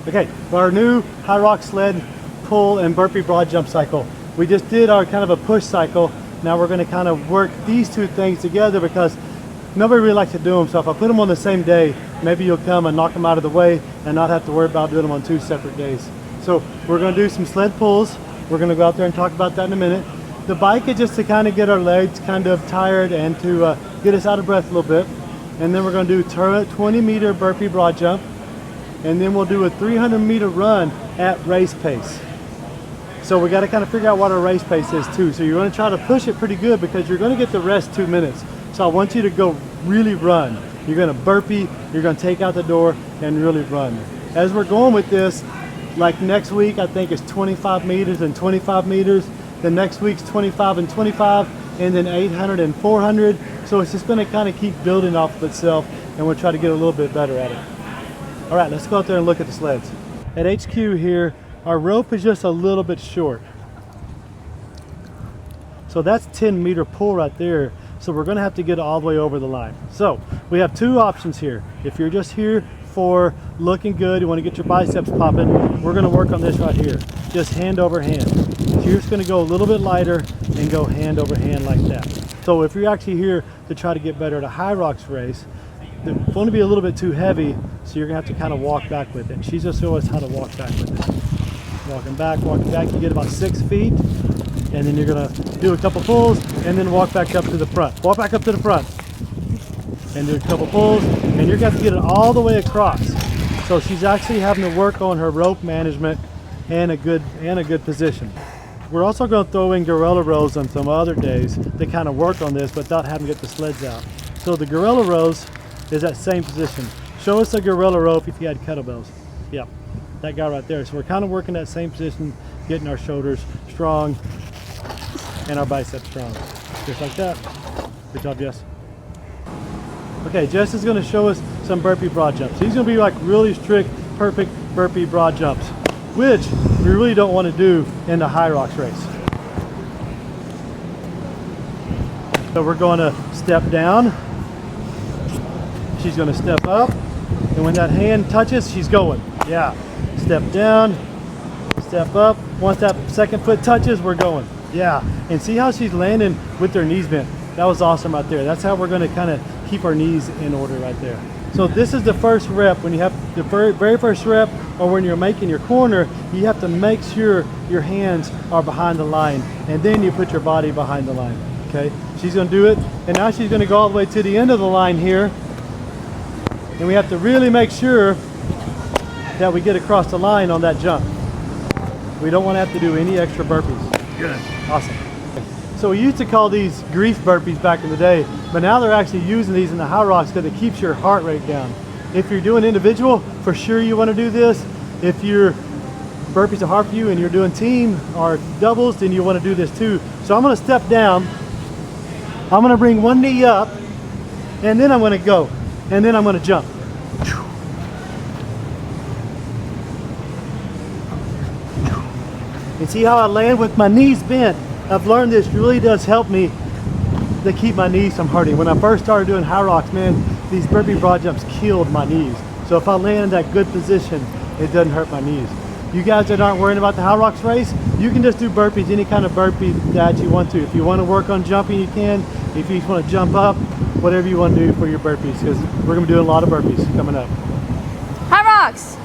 Okay, for our new HYROX sled pull and burpee broad jump cycle, we just did our kind of a push cycle. Now we're going to kind of work these two things together because nobody really likes to do them. So if I put them on the same day, maybe you'll come and knock them out of the way and not have to worry about doing them on two separate days. So we're going to do some sled pulls. We're going to go out there and talk about that in a minute. The bike is just to kind of get our legs kind of tired and to get us out of breath a little bit. And then we're going to do 20-meter burpee broad jump. And then we'll do a 300-meter run at race pace. So we got to kind of figure out what our race pace is too. So you're going to try to push it pretty good because you're going to get the rest 2 minutes. So I want you to go really run. You're going to burpee, you're going to take out the door and really run. As we're going with this, like next week I think it's 25 meters and 25 meters. The next week's 25 and 25, and then 800 and 400. So it's just going to kind of keep building off of itself, and we'll try to get a little bit better at it. All right, let's go out there and look at the sleds. At HQ here, our rope is just a little bit short. So that's 10-meter pull right there. So we're going to have to get all the way over the line. So we have two options here. If you're just here for looking good, you want to get your biceps popping, we're going to work on this right here. Just hand over hand. So you're just going to go a little bit lighter and go hand over hand like that. So if you're actually here to try to get better at a HYROX race, it's going to be a little bit too heavy, so you're going to have to kind of walk back with it. She's just showing us how to walk back with it. Walking back, you get about 6 feet, and then you're going to do a couple pulls, and then walk back up to the front. Walk back up to the front, and do a couple pulls, and you're going to have to get it all the way across. So she's actually having to work on her rope management and a good position. We're also going to throw in gorilla rows on some other days to kind of work on this without having to get the sleds out. So the gorilla rows is that same position. Show us a gorilla row if you had kettlebells. Yep, that guy right there. So we're kind of working that same position, getting our shoulders strong and our biceps strong. Just like that. Good job, Jess. Okay, Jess is going to show us some burpee broad jumps. These are going to be like really strict, perfect burpee broad jumps, which we really don't want to do in the HYROX race. So we're going to step down. She's going to step up, and when that hand touches, she's going. Yeah. Step down, step up. Once that second foot touches, we're going. Yeah. And see how she's landing with her knees bent. That was awesome right there. That's how we're going to kind of keep our knees in order right there. So this is the first rep. When you have the very first rep, or when you're making your corner, you have to make sure your hands are behind the line, and then you put your body behind the line. Okay. She's going to do it, and now she's going to go all the way to the end of the line here. And we have to really make sure that we get across the line on that jump. We don't want to have to do any extra burpees. Good. Awesome. So we used to call these grief burpees back in the day, but now they're actually using these in the HYROX because it keeps your heart rate down. If you're doing individual, for sure you want to do this. If your burpees are hard for you and you're doing team or doubles, then you want to do this too. So I'm going to step down. I'm going to bring one knee up, and then I'm going to go. And then I'm going to jump. And see how I land with my knees bent? I've learned this really does help me to keep my knees from hurting. When I first started doing HYROX, man, these burpee broad jumps killed my knees. So if I land in that good position, it doesn't hurt my knees. You guys that aren't worrying about the HYROX race, you can just do burpees, any kind of burpee that you want to. If you want to work on jumping, you can. If you just want to jump up, whatever you want to do for your burpees, because we're going to be doing a lot of burpees coming up. HYROX!